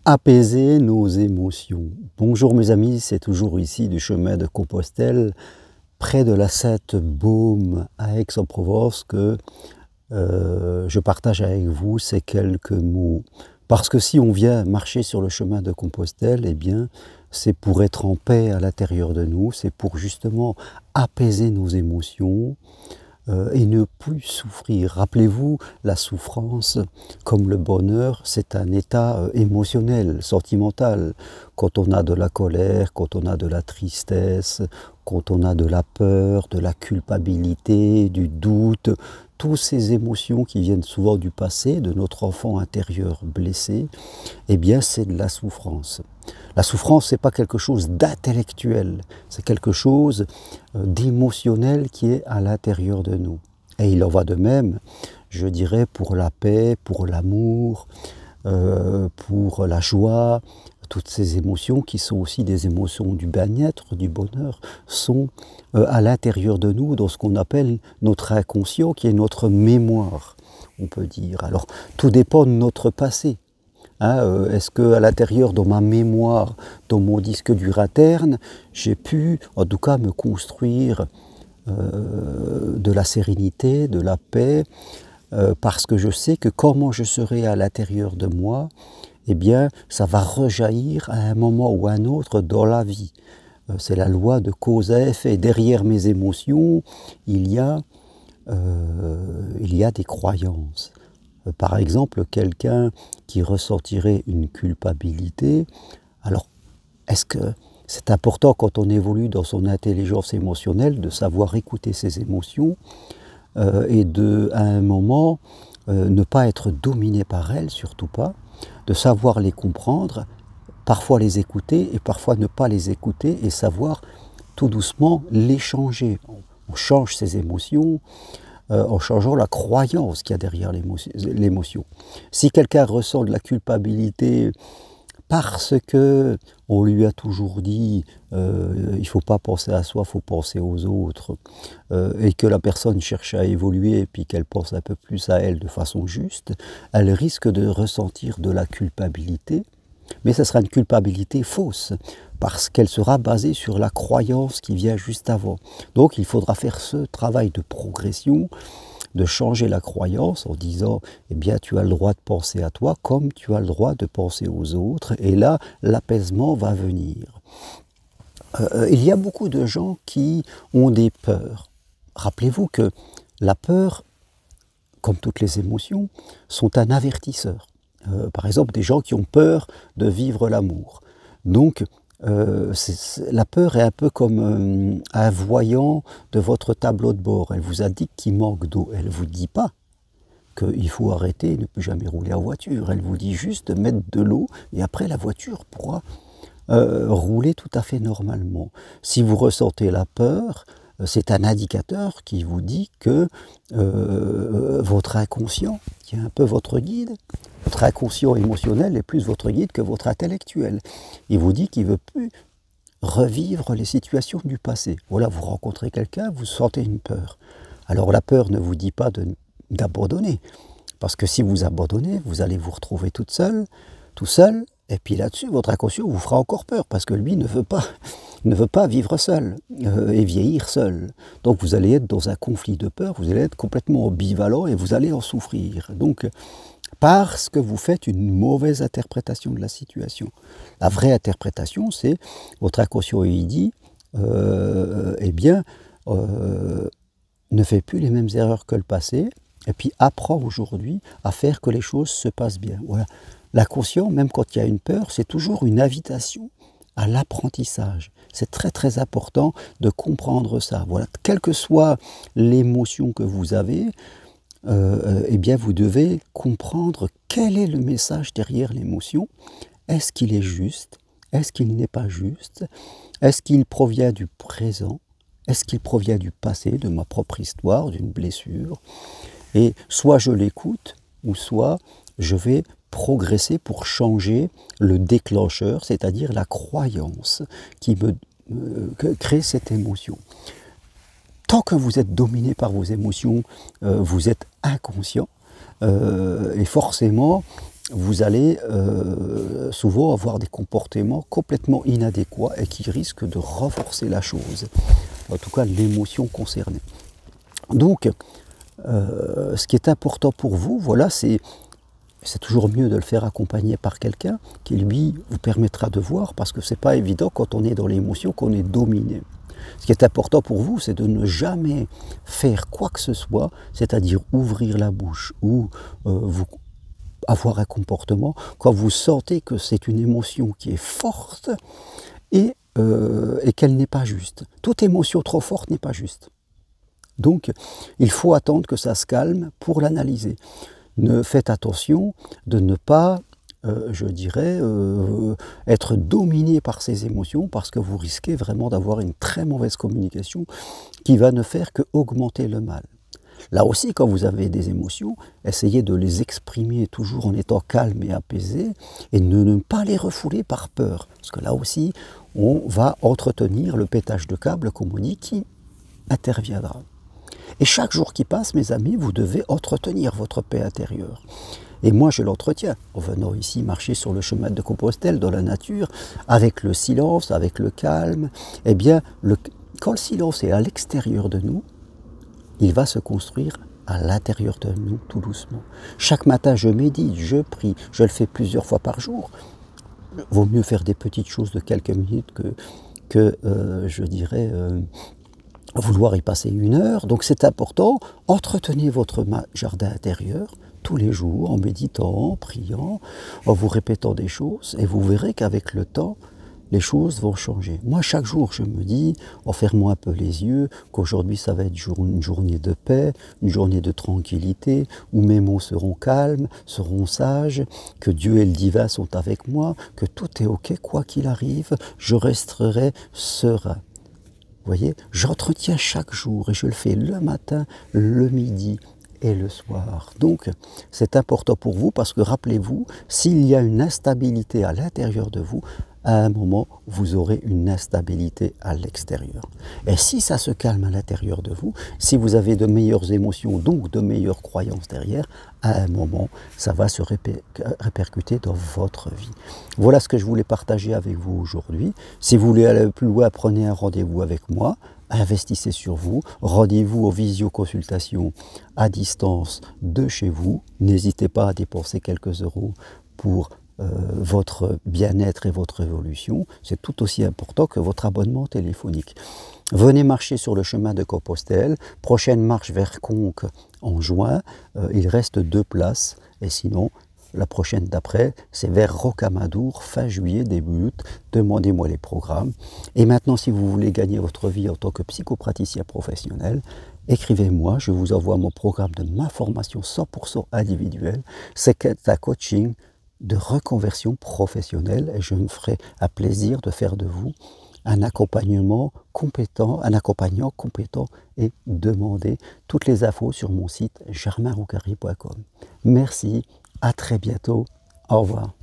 Apaiser nos émotions. Bonjour mes amis, c'est toujours ici du chemin de Compostelle, près de la Sainte-Baume à Aix-en-Provence que je partage avec vous ces quelques mots. Parce que si on vient marcher sur le chemin de Compostelle, eh bien c'est pour être en paix à l'intérieur de nous, c'est pour justement apaiser nos émotions, et ne plus souffrir. Rappelez-vous, la souffrance, comme le bonheur, c'est un état émotionnel, sentimental. Quand on a de la colère, quand on a de la tristesse, quand on a de la peur, de la culpabilité, du doute, toutes ces émotions qui viennent souvent du passé, de notre enfant intérieur blessé, eh bien c'est de la souffrance. La souffrance, ce n'est pas quelque chose d'intellectuel, c'est quelque chose d'émotionnel qui est à l'intérieur de nous. Et il en va de même, je dirais, pour la paix, pour l'amour, pour la joie. Toutes ces émotions qui sont aussi des émotions du bien-être, du bonheur, sont à l'intérieur de nous, dans ce qu'on appelle notre inconscient, qui est notre mémoire, on peut dire. Alors, tout dépend de notre passé. Est-ce qu'à l'intérieur de ma mémoire, dans mon disque dur interne, j'ai pu, en tout cas, me construire de la sérénité, de la paix, parce que je sais que comment je serai à l'intérieur de moi, eh bien, ça va rejaillir à un moment ou à un autre dans la vie. C'est la loi de cause à effet. Derrière mes émotions, il y a des croyances. Par exemple, quelqu'un qui ressentirait une culpabilité, alors est-ce que c'est important quand on évolue dans son intelligence émotionnelle de savoir écouter ses émotions et à un moment, ne pas être dominé par elles, surtout pas, de savoir les comprendre, parfois les écouter et parfois ne pas les écouter et savoir tout doucement les changer. On change ses émotions, en changeant la croyance qu'il y a derrière l'émotion. Si quelqu'un ressent de la culpabilité parce que on lui a toujours dit il ne faut pas penser à soi, il faut penser aux autres, et que la personne cherche à évoluer et puis qu'elle pense un peu plus à elle de façon juste, elle risque de ressentir de la culpabilité, mais ce sera une culpabilité fausse, parce qu'elle sera basée sur la croyance qui vient juste avant. Donc il faudra faire ce travail de progression, de changer la croyance en disant eh bien tu as le droit de penser à toi comme tu as le droit de penser aux autres, et là l'apaisement va venir. Il y a beaucoup de gens qui ont des peurs. Rappelez-vous que la peur, comme toutes les émotions, sont un avertisseur. Par exemple, des gens qui ont peur de vivre l'amour. Donc, la peur est un peu comme un voyant de votre tableau de bord. Elle vous indique qu'il manque d'eau. Elle ne vous dit pas qu'il faut arrêter et ne plus jamais rouler en voiture. Elle vous dit juste de mettre de l'eau et après la voiture pourra rouler tout à fait normalement. Si vous ressentez la peur, c'est un indicateur qui vous dit que votre inconscient, qui est un peu votre guide, votre inconscient émotionnel est plus votre guide que votre intellectuel. Il vous dit qu'il ne veut plus revivre les situations du passé. Voilà, vous rencontrez quelqu'un, vous sentez une peur. Alors la peur ne vous dit pas d'abandonner, parce que si vous abandonnez, vous allez vous retrouver toute seule, tout seul, et puis là-dessus, votre inconscient vous fera encore peur, parce que lui ne veut pas vivre seul et vieillir seul. Donc vous allez être dans un conflit de peur, vous allez être complètement ambivalent et vous allez en souffrir. Donc, parce que vous faites une mauvaise interprétation de la situation. La vraie interprétation, c'est votre inconscient il dit, eh bien, ne fais plus les mêmes erreurs que le passé, et puis apprends aujourd'hui à faire que les choses se passent bien. Voilà. L'inconscient, même quand il y a une peur, c'est toujours une invitation à l'apprentissage. C'est très très important de comprendre ça. Voilà. Quelle que soit l'émotion que vous avez, eh bien vous devez comprendre quel est le message derrière l'émotion. Est-ce qu'il est juste? Est-ce qu'il n'est pas juste? Est-ce qu'il provient du présent? Est-ce qu'il provient du passé, de ma propre histoire, d'une blessure? Et soit je l'écoute, ou soit je vais progresser pour changer le déclencheur, c'est-à-dire la croyance qui me crée cette émotion. Tant que vous êtes dominé par vos émotions, vous êtes inconscient, et forcément, vous allez souvent avoir des comportements complètement inadéquats et qui risquent de renforcer la chose, en tout cas l'émotion concernée. Donc, ce qui est important pour vous, voilà, c'est toujours mieux de le faire accompagner par quelqu'un qui, lui, vous permettra de voir, parce que ce n'est pas évident quand on est dans l'émotion qu'on est dominé. Ce qui est important pour vous, c'est de ne jamais faire quoi que ce soit, c'est-à-dire ouvrir la bouche ou avoir un comportement quand vous sentez que c'est une émotion qui est forte et qu'elle n'est pas juste. Toute émotion trop forte n'est pas juste. Donc, il faut attendre que ça se calme pour l'analyser. Faites attention de ne pas, je dirais, être dominé par ces émotions, parce que vous risquez vraiment d'avoir une très mauvaise communication qui va ne faire qu'augmenter le mal. Là aussi, quand vous avez des émotions, essayez de les exprimer toujours en étant calme et apaisé, et ne pas les refouler par peur. Parce que là aussi, on va entretenir le pétage de câble, comme on dit, qui interviendra. Et chaque jour qui passe, mes amis, vous devez entretenir votre paix intérieure. Et moi, je l'entretiens en venant ici marcher sur le chemin de Compostelle, dans la nature, avec le silence, avec le calme. Eh bien, quand le silence est à l'extérieur de nous, il va se construire à l'intérieur de nous, tout doucement. Chaque matin, je médite, je prie, je le fais plusieurs fois par jour. Vaut mieux faire des petites choses de quelques minutes que je dirais, vouloir y passer 1 heure. Donc c'est important, entretenez votre jardin intérieur tous les jours, en méditant, en priant, en vous répétant des choses, et vous verrez qu'avec le temps, les choses vont changer. Moi, chaque jour, je me dis, en fermant un peu les yeux, qu'aujourd'hui, ça va être une journée de paix, une journée de tranquillité, où mes mots seront calmes, seront sages, que Dieu et le divin sont avec moi, que tout est OK, quoi qu'il arrive, je resterai serein. Vous voyez, j'entretiens chaque jour, et je le fais le matin, le midi et le soir. Donc, c'est important pour vous, parce que rappelez-vous, s'il y a une instabilité à l'intérieur de vous, à un moment, vous aurez une instabilité à l'extérieur. Et si ça se calme à l'intérieur de vous, si vous avez de meilleures émotions, donc de meilleures croyances derrière, à un moment, ça va se répercuter dans votre vie. Voilà ce que je voulais partager avec vous aujourd'hui. Si vous voulez aller plus loin, prenez un rendez-vous avec moi. Investissez sur vous, rendez-vous aux visioconsultations à distance de chez vous. N'hésitez pas à dépenser quelques euros pour votre bien-être et votre évolution. C'est tout aussi important que votre abonnement téléphonique. Venez marcher sur le chemin de Compostelle. Prochaine marche vers Conques en juin. Il reste 2 places. Et sinon, la prochaine d'après, c'est vers Rocamadour, fin juillet, début août. Demandez-moi les programmes. Et maintenant, si vous voulez gagner votre vie en tant que psychopraticien professionnel, écrivez-moi, je vous envoie mon programme de ma formation 100% individuelle. C'est un coaching de reconversion professionnelle, et je me ferai un plaisir de faire de vous un accompagnant compétent et demandez toutes les infos sur mon site germainroucari.com. Merci, à très bientôt, au revoir.